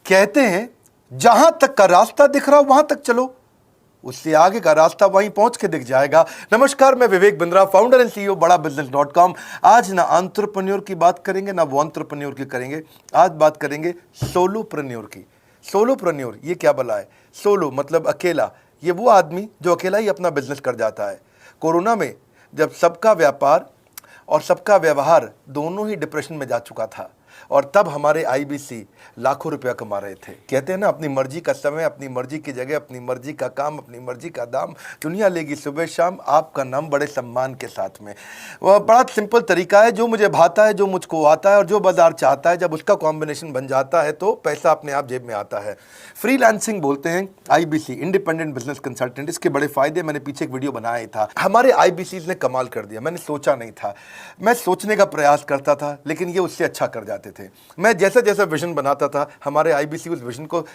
कहते हैं जहां तक का रास्ता दिख रहा हो वहां तक चलो, उससे आगे का रास्ता वहीं पहुंच के दिख जाएगा। नमस्कार, मैं Vivek Bindra, founder and CEO बड़ा बिजनेस.com। आज ना एंटरप्रेन्योर की बात करेंगे ना वो एंटरप्रेन्योर की करेंगे, आज बात करेंगे सोलोप्रेन्योर की। सोलोप्रेन्योर ये क्या भला है? सोलो मतलब अकेला, ये वो आदमी जो अकेला ही अपना बिजनेस कर जाता है। कोरोना में जब सबका व्यापार और सबका व्यवहार दोनों ही डिप्रेशन में जा चुका था, और तब हमारे आईबीसी लाखों रुपया कमा रहे थे। कहते हैं ना, अपनी मर्जी का समय, अपनी मर्जी की जगह, अपनी मर्जी का काम, अपनी मर्जी का दाम, दुनिया लेगी सुबह शाम आपका नाम बड़े सम्मान के साथ में। वह बड़ा सिंपल तरीका है, जो मुझे भाता है, जो मुझको आता है और जो बाजार चाहता है, जब उसका कॉम्बिनेशन बन जाता है तो पैसा अपने आप जेब में आता है। फ्रीलांसिंग बोलते हैं आईबीसी, इंडिपेंडेंट बिजनेस कंसल्टेंट। इसके बड़े फायदे मैंने पीछे एक वीडियो बनाया ही था। हमारे आईबीसी ने कमाल कर दिया, मैंने सोचा नहीं था। मैं सोचने का प्रयास करता था लेकिन ये उससे अच्छा कर जाते थे। मैं जैसा जैसा विजन बनाता था, हमारे आईबीसी उस विजन को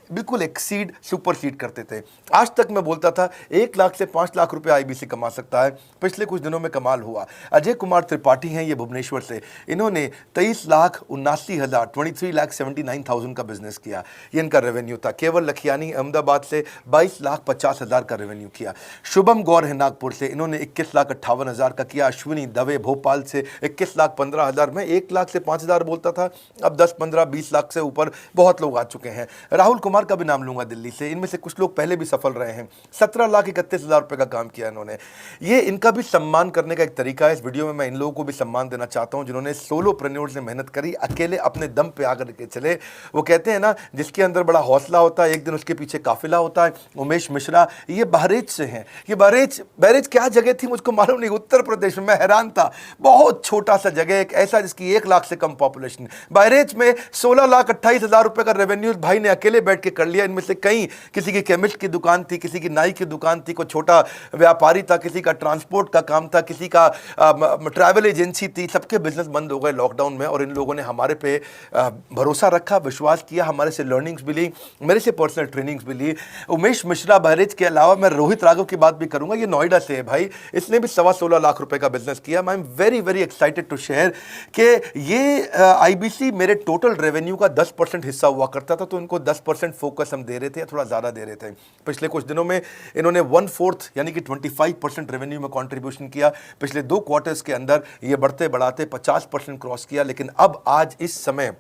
बिल्कुल एक्सीड, सुपरसीड करते थे। आज तक मैं बोलता था 1 लाख से 5 लाख रुपए आईबीसी कमा सकता है। पिछले कुछ दिनों में कमाल हुआ। अजय कुमार त्रिपाठी हैं ये भुवनेश्वर से, इन्होंने 23,79,000 23,79,000 का बिजनेस किया। ये इनका रेवेन्यू था। केवल लखियानी अहमदाबाद से 22,50,000 का रेवेन्यू किया। शुभम गौर है नागपुर से, इन्होंने 21,58,000 का किया। अश्विनी दवे भोपाल से 21,15,000। मैं 1 लाख से 5,000 बोलता था, अब 10, 15, 20 लाख से ऊपर बहुत लोग आ चुके हैं। राहुल कुमार का भी नाम लूंगा दिल्ली से, इनमें से कुछ लोग पहले भी सफल रहे हैं। 17,31,000 रुपए का काम किया इन्होंने। ये इनका भी सम्मान करने का एक तरीका है। इस वीडियो में मैं इन लोगों को भी सम्मान देना चाहता हूं जिन्होंने सोलोप्रेन्योर से मेहनत करी, अकेले अपने दम पे आकर के चले। वो कहते हैं ना, जिसके अंदर बड़ा हौसला होता है एक दिन उसके पीछे काफिला होता है। उमेश मिश्रा ये बहरेच से हैं। ये बहरेच क्या जगह थी मुझको मालूम नहीं, उत्तर प्रदेश में। मैं हैरान था, बहुत छोटा सा जगह, एक ऐसा जिसकी 1 लाख से कम पॉपुलेशन। बहरेच में 16,28,000 रुपए का रेवेन्यू भाई ने अकेले बैठ के कर लिया। इनमें से कई, किसी की केमिस्ट की दुकान थी, किसी की नाई की दुकान थी, कोई छोटा व्यापारी था, किसी का ट्रांसपोर्ट का काम था, किसी का ट्रैवल एजेंसी थी। सबके बिजनेस बंद हो गए लॉकडाउन में, और इन लोगों ने हमारे पे भरोसा रखा, विश्वास किया, हमारे से लर्निंग्स भी ली, मेरे से पर्सनल ट्रेनिंग्स भी ली। उमेश मिश्रा बहरेच के अलावा मैं रोहित राघव की बात भी करूंगा, ये नोएडा से है भाई, इसने भी 16.25 लाख रुपए का बिजनेस किया। I am very very excited to share कि ये आईबीसी मेरे टोटल रेवेन्यू का 10% हिस्सा हुआ करता था, तो इनको 10% फोकस हम दे रहे थे, थोड़ा ज़्यादा दे रहे थे। पिछले कुछ दिनों में इन्होंने 1/4 यानी कि 25% रेवेन्यू में कंट्रीब्यूशन किया। पिछले 2 क्वार्टर्स के अंदर ये बढ़ते बढ़ाते 50% क्रॉस किया। लेकिन अब आज इस समय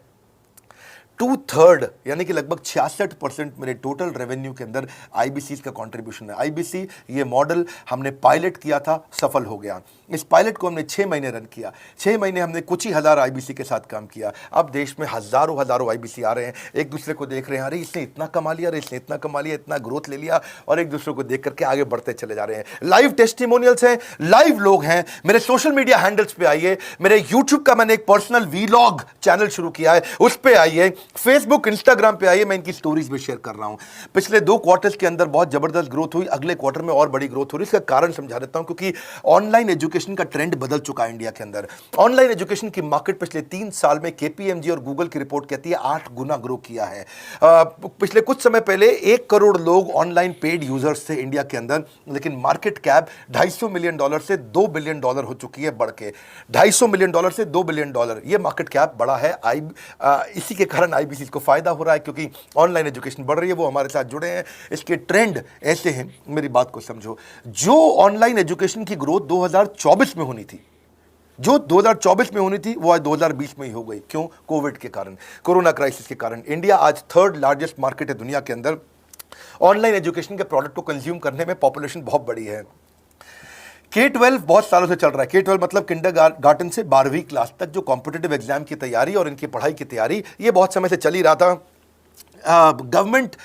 2/3 यानी कि लगभग 66% मेरे टोटल रेवेन्यू के अंदर आईबीसी का कंट्रीब्यूशन है। आईबीसी ये मॉडल हमने पायलट किया था, सफल हो गया। इस पायलट को हमने 6 महीने रन किया। 6 महीने हमने कुछ ही हज़ार आईबीसी के साथ काम किया। अब देश में हज़ारों आईबीसी आ रहे हैं, एक दूसरे को देख रहे हैं, अरे इसने इतना कमा लिया, अरे इसने इतना कमा लिया, इतना ग्रोथ ले लिया, और एक दूसरे को देख करके आगे बढ़ते चले जा रहे हैं। लाइव टेस्टिमोनियल्स हैं, लाइव लोग हैं। मेरे सोशल मीडिया हैंडल्स पे आइए, मेरे यूट्यूब का मैंने एक पर्सनल वीलॉग चैनल शुरू किया है, उस पर आइए, फेसबुक इंस्टाग्राम पे आइए, मैं इनकी स्टोरीज भी शेयर कर रहा हूं। पिछले 2 क्वार्टर्स के अंदर बहुत जबरदस्त ग्रोथ हुई, अगले क्वार्टर में और बड़ी ग्रोथ हो रही है। इसका कारण समझा देता हूं, क्योंकि ऑनलाइन एजुकेशन का ट्रेंड बदल चुका है इंडिया के अंदर। ऑनलाइन एजुकेशन की मार्केट पिछले 3 साल में केपीएमजी और गूगल की रिपोर्ट कहती है 8 गुना ग्रो किया है। पिछले कुछ समय पहले 1 करोड़ लोग ऑनलाइन पेड यूजर्स थे इंडिया के अंदर, लेकिन मार्केट कैप $250 मिलियन से $2 बिलियन हो चुकी है, बढ़ के $250 मिलियन से $2 बिलियन ये मार्केट कैप बढ़ा है। इसी के कारण आईबीसी को फायदा हो रहा है, क्योंकि ऑनलाइन एजुकेशन बढ़ रही है, वो हमारे साथ जुड़े हैं। इसके ट्रेंड ऐसे हैं, मेरी बात को समझो। जो ऑनलाइन एजुकेशन की ग्रोथ 2024 में होनी थी, जो 2024 में होनी थी, वो आज 2020 में ही हो गई। क्यों? कोविड के कारण, कोरोना क्राइसिस के कारण। इंडिया आज 3rd लार्जेस्ट मार्केट है दुनिया के अंदर। ऑनलाइन एजुकेशन के प्रोडक्ट को कंज्यूम करने में पॉपुलेशन बहुत बड़ी है। K-12 बहुत सालों से चल रहा है। K-12 मतलब किंडरगार्टन से 12वीं क्लास तक जो कॉम्पिटिटिव एग्जाम की तैयारी और इनकी पढ़ाई की तैयारी, ये बहुत समय से चल ही रहा था। गवर्नमेंट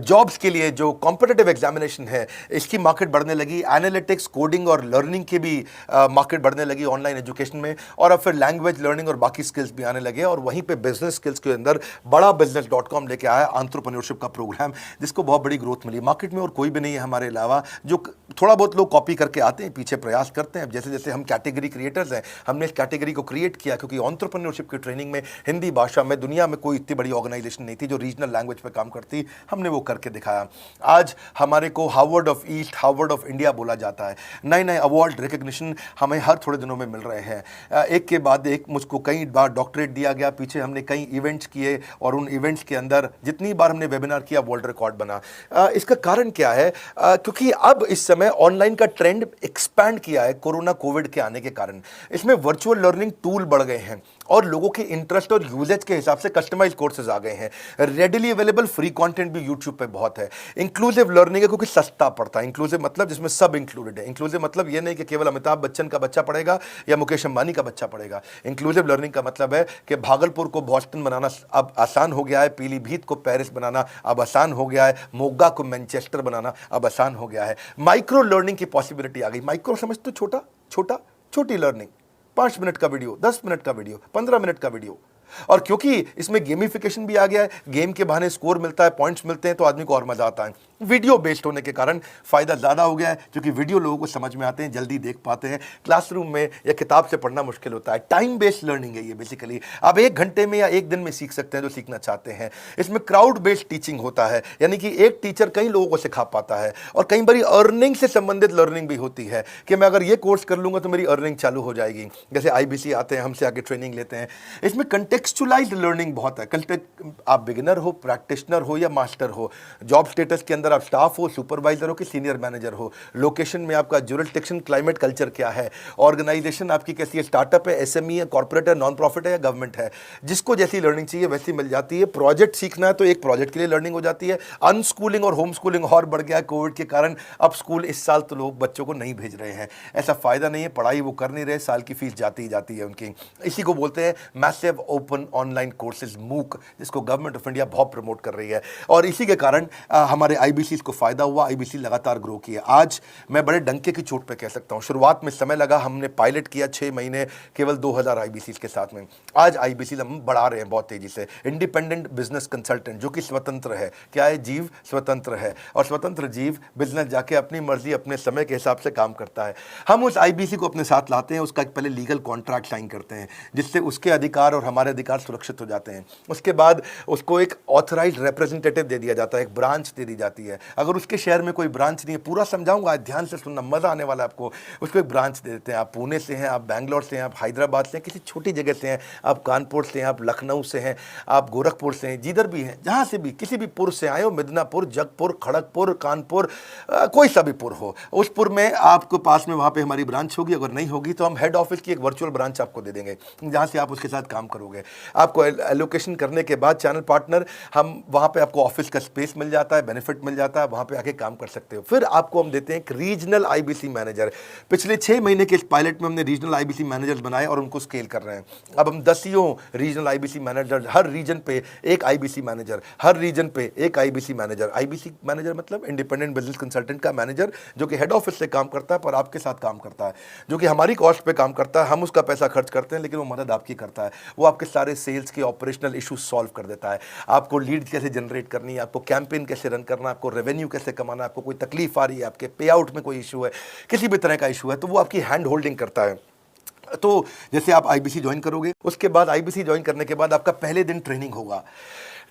जॉब्स के लिए जो कॉम्पिटिटिव एग्जामिनेशन है, इसकी मार्केट बढ़ने लगी। एनालिटिक्स, कोडिंग और लर्निंग की भी मार्केट बढ़ने लगी ऑनलाइन एजुकेशन में। और अब फिर लैंग्वेज लर्निंग और बाकी स्किल्स भी आने लगे। और वहीं पे बिजनेस स्किल्स के अंदर बड़ा बिजनेस.com लेके आया एंटरप्रेन्योरशिप का प्रोग्राम, जिसको बहुत बड़ी ग्रोथ मिली मार्केट में। और कोई भी नहीं है हमारे अलावा, जो थोड़ा बहुत लोग कॉपी करके आते हैं, पीछे प्रयास करते हैं। जैसे जैसे हम कैटेगरी क्रिएटर्स हैं, हमने इस कैटेगरी को क्रिएट किया, क्योंकि एंटरप्रेन्योरशिप की ट्रेनिंग में हिंदी भाषा में दुनिया में कोई इतनी बड़ी ऑर्गेनाइजेशन नहीं थी जो रीजनल नेचुरल लैंग्वेज पे काम करती, हमने वो करके दिखाया। आज हमारे को Harvard of east, Harvard of India बोला जाता है। नए नए अवार्ड रिकग्निशन हमें हर थोड़े दिनों में मिल रहे हैं। एक के बाद एक मुझको कई बार डॉक्टरेट दिया गया। पीछे हमने कई इवेंट्स किए और उन इवेंट्स के अंदर जितनी बार हमने वेबिनार किया वर्ल्ड रिकॉर्ड बना। इसका कारण क्या है? क्योंकि अब इस समय ऑनलाइन का ट्रेंड एक्सपैंड किया है कोरोना कोविड के आने के कारण। इसमें वर्चुअल लर्निंग टूल बढ़ गए हैं और लोगों के इंटरेस्ट और यूजेज के हिसाब से कस्टमाइज कोर्सेज आ गए हैं। रेडिली अवेलेबल फ्री कंटेंट भी यूट्यूब पे बहुत है। इंक्लूसिव लर्निंग है क्योंकि सस्ता पड़ता है। इंक्लूसिव मतलब जिसमें सब इंक्लूडेड है। इंक्लूसिव मतलब ये नहीं कि केवल अमिताभ बच्चन का बच्चा पढ़ेगा या मुकेश अंबानी का बच्चा पढ़ेगा। इंक्लूसिव लर्निंग का मतलब है कि भागलपुर को बॉस्टन बनाना अब आसान हो गया है, पीलीभीत को पेरिस बनाना अब आसान हो गया है, मोगा को मैनचेस्टर बनाना अब आसान हो गया है। माइक्रो लर्निंग की पॉसिबिलिटी आ गई। माइक्रो समझ तो छोटा छोटा, छोटी लर्निंग, 5 मिनट का वीडियो, 10 मिनट का वीडियो, 15 मिनट का वीडियो। और क्योंकि इसमें गेमिफिकेशन भी आ गया है, गेम के बहाने स्कोर मिलता है, पॉइंट्स मिलते हैं, तो आदमी को और मजा आता है। वीडियो बेस्ड होने के कारण फायदा ज्यादा हो गया है, क्योंकि वीडियो लोगों को समझ में आते हैं, जल्दी देख पाते हैं। क्लासरूम में या किताब से पढ़ना मुश्किल होता है। टाइम बेस्ड लर्निंग है ये बेसिकली। आप 1 घंटे में या 1 दिन में सीख सकते हैं जो सीखना चाहते हैं। इसमें क्राउड बेस्ड टीचिंग होता है, यानी कि एक टीचर कई लोगों को सिखा पाता है। और कई बार अर्निंग से संबंधित लर्निंग भी होती है कि मैं अगर ये कोर्स कर लूंगा तो मेरी अर्निंग चालू हो जाएगी। जैसे IBC आते हैं, हमसे आगे ट्रेनिंग लेते हैं। इसमें कंटेक्चुअलाइज्ड लर्निंग बहुत है। आप बिगिनर हो, प्रैक्टिशनर हो या मास्टर हो, जॉब स्टेटस के अंदर आप स्टाफ हो, सुपरवाइजर हो कि सीनियर मैनेजर हो, लोकेशन में आपका जुरिस्डिक्शन, क्लाइमेट, कल्चर क्या है, ऑर्गेनाइजेशन आपकी कैसी है, स्टार्टअप है, SME है, कॉर्पोरेट है, नॉन प्रॉफिट है या गवर्नमेंट है। जिसको जैसी लर्निंग चाहिए वैसी मिल जाती है। प्रोजेक्ट सीखना है तो एक प्रोजेक्ट के लिए लर्निंग हो जाती है। अनस्कूलिंग और होम स्कूलिंग और बढ़ गया है कोविड के कारण। अब स्कूल इस साल तो लोग बच्चों को नहीं भेज रहे हैं। ऐसा फायदा नहीं है, पढ़ाई वो कर नहीं रहे, साल की फीस जाती ही जाती है उनकी। इसी को बोलते हैं मैसिव ओपन ऑनलाइन कोर्सेज, मूक, जिसको गवर्नमेंट ऑफ इंडिया बहुत प्रमोट कर रही है। और इसी के कारण हमारे IBC को फायदा हुआ। IBC लगातार ग्रो किया। आज मैं बड़े डंके की चोट पे कह सकता हूं, शुरुआत में समय लगा, हमने पायलट किया 6 महीने केवल 2000 IBC के साथ में। आज IBC हम बढ़ा रहे हैं बहुत तेजी से। इंडिपेंडेंट बिजनेस कंसल्टेंट, जो कि स्वतंत्र है। क्या है? जीव स्वतंत्र है। और स्वतंत्र जीव बिजनेस जाके अपनी मर्जी, अपने समय के हिसाब से काम करता है। हम उस IBC को अपने साथ लाते हैं, उसका पहले लीगल कॉन्ट्रैक्ट साइन करते हैं, जिससे उसके अधिकार और हमारे अधिकार सुरक्षित हो जाते हैं। उसके बाद उसको एक ऑथराइज्ड रिप्रेजेंटेटिव दे दिया जाता है, एक ब्रांच दे दी जाती है। अगर उसके शहर में कोई ब्रांच नहीं है, पूरा समझाऊंगा, ध्यान से सुनना, मजा आने वाला है आपको। उसको एक ब्रांच दे देते हैं। आप पुणे से हैं, आप बैंगलोर से हैं, आप हैदराबाद से हैं, किसी छोटी जगह से हैं, आप कानपुर से हैं, आप लखनऊ से हैं, आप गोरखपुर से हैं, जिधर भी हैं, जहां से भी, किसी भी पुर से आए हो, मिदनापुर, जगपुर, खड़गपुर, कानपुर, कोई सा भी पुर हो, उस पुर में आपको पास में वहां पे हमारी ब्रांच होगी। अगर नहीं होगी तो हम हेड ऑफिस की एक वर्चुअल ब्रांच आपको दे देंगे, जहां से आप उसके साथ काम करोगे। आपको एलोकेशन करने के बाद चैनल पार्टनर, हम वहां पे आपको ऑफिस का स्पेस मिल जाता है, बेनिफिट मिल जाता है, वहां पे आके काम कर सकते हो। फिर आपको हम देते हैं एक रीजनल IBC मैनेजर। पिछले 6 महीने के इस पायलट में हमने रीजनल IBC मैनेजर्स बनाए और उनको स्केल कर रहे हैं। अब हम 10 रीजनल IBC मैनेजर, हर रीजन पे एक IBC मैनेजर, हर रीजन पे एक IBC मैनेजर। IBC मैनेजर मतलब इंडिपेंडेंट बिजनेस कंसल्टेंट का मैनेजर, जो कि हेड ऑफिस से काम करता है पर आपके साथ काम करता है, जो कि हमारी कॉस्ट पे काम करता है। हम उसका पैसा खर्च करते हैं, लेकिन वो मदद आपकी करता है। वो आपके सारे सेल्स के ऑपरेशनल इशू सॉल्व कर देता है। आपको लीड कैसे जनरेट करनी है, आपको कैंपेन कैसे रन करना है, आपको रेवेन्यू कैसे कमाना है, आपको कोई तकलीफ आ रही है, आपके पे आउट में कोई इशू है, किसी भी तरह का इशू है, तो वो आपकी हैंड होल्डिंग करता है। तो जैसे आप IBC ज्वाइन करोगे, उसके बाद IBC ज्वाइन करने के बाद आपका पहले दिन ट्रेनिंग होगा।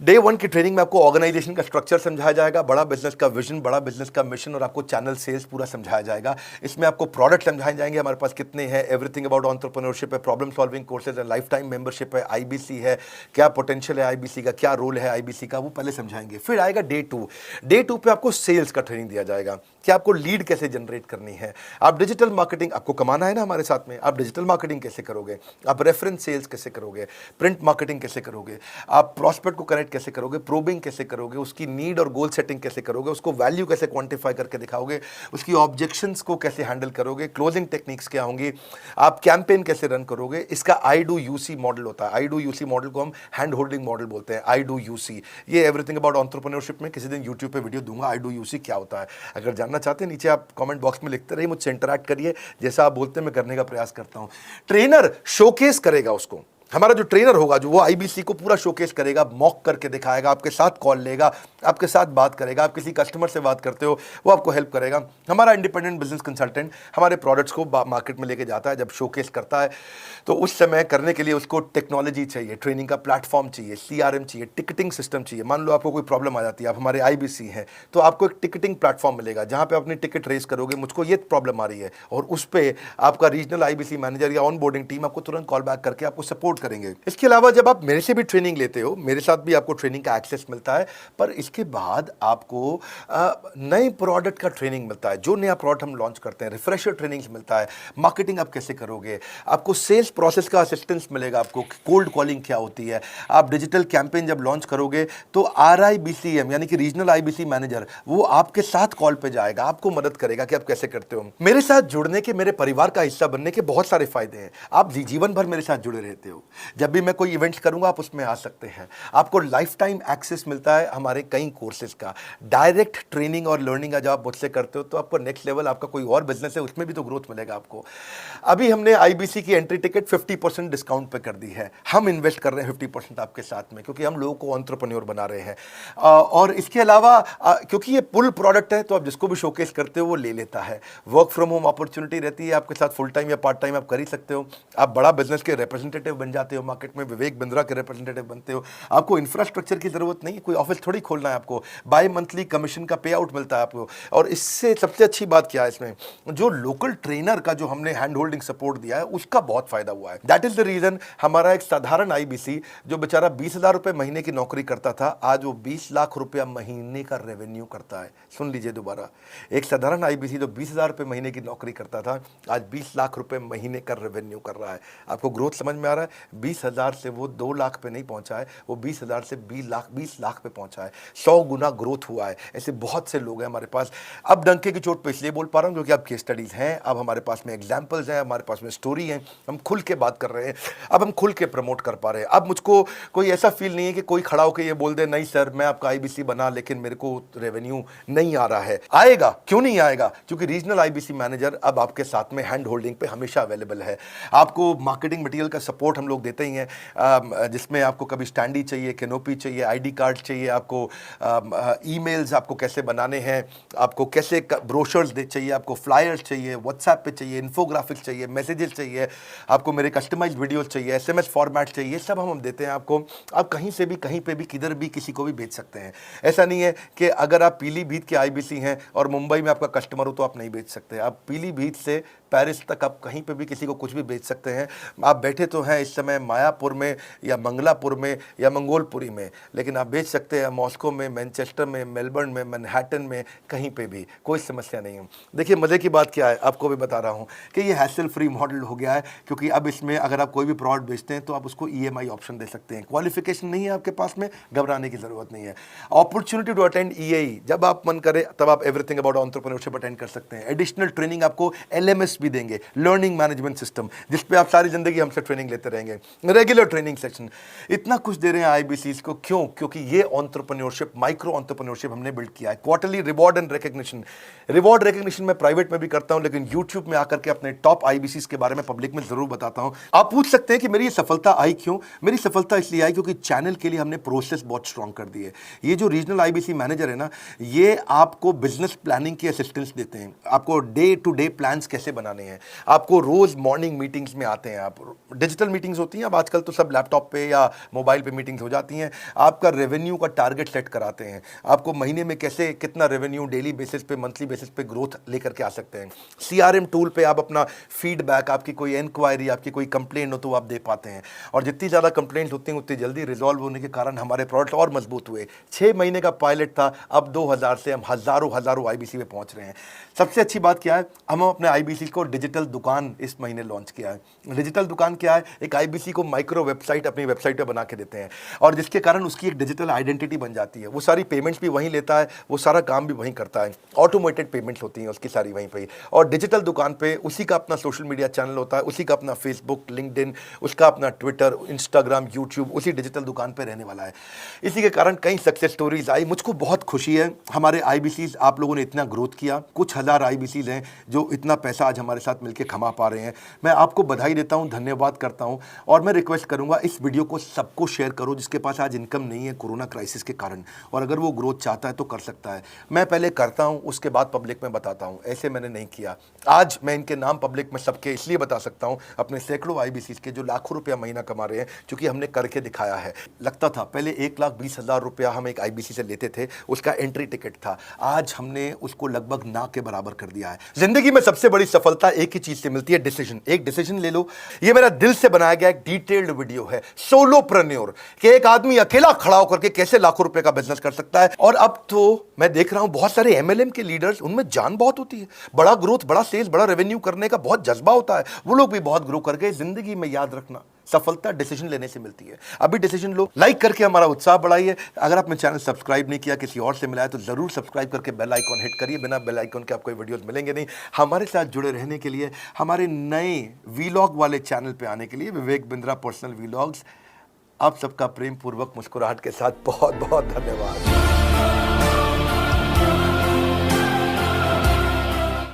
डे 1 की ट्रेनिंग में आपको ऑर्गेनाइजेशन का स्ट्रक्चर समझाया जाएगा, बड़ा बिजनेस का विजन, बड़ा बिजनेस का मिशन, और आपको चैनल सेल्स पूरा समझाया जाएगा। इसमें आपको प्रोडक्ट समझाए जाएंगे, हमारे पास कितने हैं, एवरीथिंग अबाउट एंटरप्रेन्योरशिप है, प्रॉब्लम सॉल्विंग कोर्सेज है, लाइफ टाइम मेंबरशिप है, IBC है, क्या पोटेंशियल है IBC का, क्या रोल है IBC का, वो पहले समझाएंगे। फिर आएगा डे 2। डे 2 पे आपको सेल्स का ट्रेनिंग दिया जाएगा कि आपको लीड कैसे जनरेट करनी है। आप डिजिटल मार्केटिंग, आपको कमाना है ना हमारे साथ में, आप डिजिटल मार्केटिंग कैसे करोगे, आप रेफरेंस सेल्स कैसे करोगे, प्रिंट मार्केटिंग कैसे करोगे, आप प्रॉस्पेक्ट को कनेक्ट कैसे करोगे, प्रोबिंग कैसे करोगे, उसकी नीड और गोल सेटिंग कैसे करोगे, उसको वैल्यू कैसे क्वांटिफाई करके दिखाओगे, उसकी ऑब्जेक्शंस को कैसे हैंडल करोगे, क्लोजिंग टेक्निक्स क्या होंगी, आप कैंपेन कैसे रन करोगे। इसका I do UC मॉडल होता है। I do UC मॉडल को हम हैंड होल्डिंग मॉडल बोलते हैं। I do UC, ये एवरीथिंग अबाउट एंटरप्रेन्योरशिप में किसी दिन यूट्यूब पे वीडियो दूंगा, I do UC क्या होता है। अगर जानना चाहते हैं, नीचे आप कमेंट बॉक्स में लिखते रहिए, मुझसे इंटरैक्ट करिए, जैसा आप बोलते हैं मैं करने का प्रयास करता हूं। ट्रेनर शोकेस करेगा उसको, हमारा जो ट्रेनर होगा जो वो आईबीसी को पूरा शोकेस करेगा, मॉक करके दिखाएगा, आपके साथ कॉल लेगा, आपके साथ बात करेगा, आप किसी कस्टमर से बात करते हो वो आपको हेल्प करेगा। हमारा इंडिपेंडेंट बिजनेस कंसल्टेंट हमारे प्रोडक्ट्स को मार्केट में लेके जाता है, जब शोकेस करता है तो उस समय करने के लिए उसको टेक्नोलॉजी चाहिए, ट्रेनिंग का प्लेटफॉर्म चाहिए, सीआरएम चाहिए, टिकटिंग सिस्टम चाहिए। मान लो आपको कोई प्रॉब्लम आ जाती है, आप हमारे आईबीसी हैं, तो आपको एक टिकटिंग प्लेटफॉर्म मिलेगा जहां पे अपनी टिकट रेस करोगे, मुझको ये प्रॉब्लम आ रही है, और उस पर आपका रीजनल आईबीसी मैनेजर या ऑन बोर्डिंग टीम आपको तुरंत कॉल बैक करके आपको सपोर्ट करेंगे। इसके अलावा जब आप मेरे से भी ट्रेनिंग लेते हो, मेरे साथ भी आपको ट्रेनिंग का एक्सेस मिलता है, पर इसके बाद आपको नए प्रोडक्ट का ट्रेनिंग मिलता है। जो नया प्रोडक्ट हम लॉन्च करते हैं, रिफ्रेशर ट्रेनिंग्स मिलता है, मार्केटिंग आप कैसे करोगे, आपको सेल्स प्रोसेस का असिस्टेंस मिलेगा, आपको कोल्ड कॉलिंग क्या होती है, आप डिजिटल कैंपेन जब लॉन्च करोगे तो आरआईबीसीएम यानी कि रीजनल आईबीसी मैनेजर वो आपके साथ कॉल पे जाएगा, आपको मदद करेगा कि आप कैसे करते हो। मेरे साथ जुड़ने के, मेरे परिवार का हिस्सा बनने के बहुत सारे फायदे हैं। आप जीवन भर मेरे साथ जुड़े रहते हो, जब भी मैं कोई इवेंट्स करूंगा आप उसमें आ सकते हैं, आपको लाइफ टाइम एक्सेस मिलता है हमारे कई कोर्सेज का, डायरेक्ट ट्रेनिंग और लर्निंग जब आप मुझसे करते हो तो आपको नेक्स्ट लेवल, आपका कोई और बिजनेस है उसमें भी तो ग्रोथ मिलेगा आपको। अभी हमने आईबीसी की एंट्री टिकट 50% डिस्काउंट पे कर दी है, हम इन्वेस्ट कर रहे हैं 50% आपके साथ में, क्योंकि हम लोगों को एंटरप्रेन्योर बना रहे हैं। और इसके अलावा क्योंकि ये पुल प्रोडक्ट है तो आप जिसको भी शोकेस करते हो वो ले लेता है। वर्क फ्रॉम होम अपॉर्चुनिटी रहती है आपके साथ, फुल टाइम या पार्ट टाइम आप कर ही सकते हो। आप बड़ा बिजनेस के रिप्रेजेंटेटिव बन जाते हो, मार्केट में विवेक बिंद्रा के रिप्रेजेंटेटिव बनते हो। आपको इंफ्रास्ट्रक्चर की जरूरत नहीं है, कोई ऑफिस थोड़ी खोलना है आपको, बाय मंथली कमीशन का पे आउट मिलता है आपको। और इससे सबसे अच्छी बात क्या है, इसमें जो लोकल ट्रेनर का जो हमने हैंड होल्डिंग सपोर्ट दिया है उसका बहुत फायदा हुआ है। दैट इज द रीजन हमारा एक साधारण आईबीसी जो बेचारा 20,000 रुपए महीने की नौकरी करता था, आज वो 20 लाख रुपया महीने का रेवेन्यू करता है। सुन लीजिए दोबारा, एक साधारण आईबीसी जो 20,000 रुपए महीने की नौकरी करता था, आज 20 लाख रुपए महीने का रेवेन्यू कर रहा है। आपको ग्रोथ समझ में आ रहा है? 20,000 से वो 2 लाख पे नहीं पहुंचा है, वो 20,000 से 20 लाख पे पहुंचा है। 100 गुना ग्रोथ हुआ है। ऐसे बहुत से लोग हैं हमारे पास। अब डंके की चोट पे इसलिए बोल पा रहा हूं क्योंकि अब केस स्टडीज हैं, अब हमारे पास में एग्जाम्पल्स हैं, हमारे पास में स्टोरी है, हम खुल के बात कर रहे हैं, अब हम खुल के प्रमोट कर पा रहे हैं। अब मुझको कोई ऐसा फील नहीं है कि कोई खड़ा होकर ये बोल दे नहीं सर मैं आपका आईबीसी बना लेकिन मेरे को रेवेन्यू नहीं आ रहा है। आएगा, क्यों नहीं आएगा? क्योंकि रीजनल आईबीसी मैनेजर अब आपके साथ में हैंड होल्डिंग पे हमेशा अवेलेबल है। आपको मार्केटिंग मटेरियल का सपोर्ट हम लोग देते ही हैं, जिसमें आपको कभी स्टैंडी चाहिए, कैनोपी चाहिए, आईडी कार्ड चाहिए, आपको ईमेल्स आपको कैसे बनाने हैं, आपको कैसे ब्रोशर्स चाहिए, आपको फ्लायर्स चाहिए, व्हाट्सएप पे चाहिए, इन्फोग्राफिक्स चाहिए, मैसेजेस चाहिए, आपको मेरे कस्टमाइज्ड वीडियोस चाहिए, एसएमएस फॉर्मेट चाहिए, सब हम देते हैं आपको। आप कहीं से भी, कहीं पे भी, किधर भी, किसी को भी बेच सकते हैं। ऐसा नहीं है कि अगर आप पीलीभीत के आईबीसी हैं और मुंबई में आपका कस्टमर हो तो आप नहीं बेच सकते। आप पीलीभीत से पेरिस तक आप कहीं पे भी किसी को कुछ भी बेच सकते हैं। आप बैठे तो हैं इस समय मायापुर में या मंगलापुर में या मंगोलपुरी में, लेकिन आप बेच सकते हैं मॉस्को में, मैनचेस्टर में, मेलबर्न में, मैनहट्टन में, कहीं पे भी, कोई समस्या नहीं है। देखिए मज़े की बात क्या है, आपको भी बता रहा हूँ कि ये हैसल फ्री मॉडल हो गया है, क्योंकि अब इसमें अगर आप कोई भी प्रोडक्ट बेचते हैं तो आप उसको ईएमआई ऑप्शन दे सकते हैं। क्वालिफिकेशन नहीं है आपके पास में, घबराने की ज़रूरत नहीं है। अपॉर्चुनिटी टू अटेंड ईएई, जब आप मन करे तब आप एवरीथिंग अबाउट एंटरप्रेन्योरशिप अटेंड कर सकते हैं। एडिशनल ट्रेनिंग आपको एलएमएस भी देंगे, लर्निंग मैनेजमेंट सिस्टम, जिस पे आप सारी जिंदगी हमसे ट्रेनिंग लेते रहेंगे, रेगुलर ट्रेनिंग सेक्शन, इतना कुछ दे रहे हैं आईबीसीज को। क्यों? क्योंकि ये एंटरप्रेन्योरशिप, माइक्रो एंटरप्रेन्योरशिप हमने बिल्ड किया है। Quarterly reward and recognition, reward recognition मैं प्राइवेट में भी करता हूं, लेकिन यूट्यूब में आकर के अपने टॉप आईबीसीज के बारे में पब्लिक में जरूर बताता हूं। आप पूछ सकते हैं कि मेरी ये सफलता आई क्यों? मेरी सफलता इसलिए आई क्योंकि चैनल के लिए हमने प्रोसेस बहुत स्ट्रांग कर दी है। ये जो रीजनल आईबीसी मैनेजर है ना, ये आपको बिजनेस प्लानिंग की असिस्टेंस देते हैं, आपको डे टू डे प्लान्स कैसे बनाने हैं, आपको रोज मॉर्निंग मीटिंग्स में आते हैं। आप डिजिटल मीटिंग्स होती हैं, अब आजकल तो सब लैपटॉप पे या मोबाइल पे मीटिंग्स हो जाती हैं। आपका रेवेन्यू का टारगेट सेट कराते हैं, आपको महीने में कैसे कितना रेवेन्यू डेली बेसिस पे, मंथली बेसिस पे ग्रोथ लेकर के आ सकते हैं। सीआरएम टूल पे आप अपना फीडबैक, आपकी कोई इंक्वायरी, आपकी कोई कंप्लेंट हो तो आप दे पाते हैं, और जितनी ज़्यादा कंप्लेंट होती हैं उतनी जल्दी रिजॉल्व होने के कारण हमारे प्रोडक्ट और मजबूत हुए। 6 महीने का पायलट था, अब 2000 से हम हज़ारों आईबीसी में पहुंच रहे हैं। सबसे अच्छी बात क्या है, हम अपने आईबीसी को डिजिटल दुकान इस महीने लॉन्च किया है। डिजिटल दुकान क्या है? एक आईबीसी को माइक्रो वेबसाइट अपनी वेबसाइट पे बना के देते हैं, और जिसके कारण उसकी एक डिजिटल आइडेंटिटी बन जाती है। वो सारी पेमेंट्स भी वहीं लेता है, वो सारा काम भी वहीं करता है, ऑटोमेटेड पेमेंट्स होती हैं उसकी सारी वहीं पे। और डिजिटल दुकान पे उसी का अपना सोशल मीडिया चैनल होता है, उसी का अपना फेसबुक, लिंक्डइन, उसका अपना ट्विटर, इंस्टाग्राम, यूट्यूब उसी डिजिटल दुकान पे रहने वाला है। इसी के कारण कई सक्सेस स्टोरीज आई। मुझको बहुत खुशी है, हमारे आईबीसीज, आप लोगों ने इतना ग्रोथ किया। कुछ हज़ार आईबीसीज हैं जो इतना पैसा आज हमारे हमारे साथ मिलकर कमा पा रहे हैं। मैं आपको बधाई देता हूं, धन्यवाद करता हूं और मैं रिक्वेस्ट करूंगा इस वीडियो को सबको शेयर करो जिसके पास आज इनकम नहीं है कोरोना क्राइसिस के कारण, और अगर वो ग्रोथ चाहता है तो कर सकता है। मैं पहले करता हूं, उसके बाद पब्लिक में बताता हूं, ऐसे मैंने नहीं किया। आज मैं इनके नाम पब्लिक में सबके इसलिए बता सकता हूं, अपने सैकड़ों IBCs के जो लाखों रुपया महीना कमा रहे हैं, क्योंकि हमने करके दिखाया है। लगता था पहले 1,20,000 रुपया हम एक IBC से लेते थे, उसका एंट्री टिकट था, आज हमने उसको लगभग ना के बराबर कर दिया है। जिंदगी में सबसे बड़ी सफलता एक ही चीज से मिलती है, डिसीजन। एक डिसीजन ले लो। ये मेरा दिल से बनाया गया एक डिटेल्ड वीडियो है, सोलोप्रेन्योर, कि एक आदमी अकेला खड़ा होकर के कैसे लाखों रुपए का बिजनेस कर सकता है। और अब तो मैं देख रहा हूं बहुत सारे MLM के लीडर्स, उनमें जान बहुत होती है, बड़ा ग्रोथ, बड़ा सेल्स, बड़ा रेवेन्यू करने का बहुत जज्बा होता है, वो लोग भी बहुत ग्रो कर गए। जिंदगी में याद रखना, सफलता डिसीजन लेने से मिलती है। अभी डिसीजन लो, लाइक करके हमारा उत्साह बढ़ाइए। अगर आपने चैनल सब्सक्राइब नहीं किया, किसी और से मिला है, तो जरूर सब्सक्राइब करके बेल आइकॉन हिट करिए। बिना बेल आइकॉन के आपको वीडियोस मिलेंगे नहीं। हमारे साथ जुड़े रहने के लिए, हमारे नए वीलॉग वाले चैनल पे आने के लिए, विवेक बिंद्रा पर्सनल वीलॉग्स, आप सबका प्रेम पूर्वक मुस्कुराहट के साथ बहुत बहुत धन्यवाद।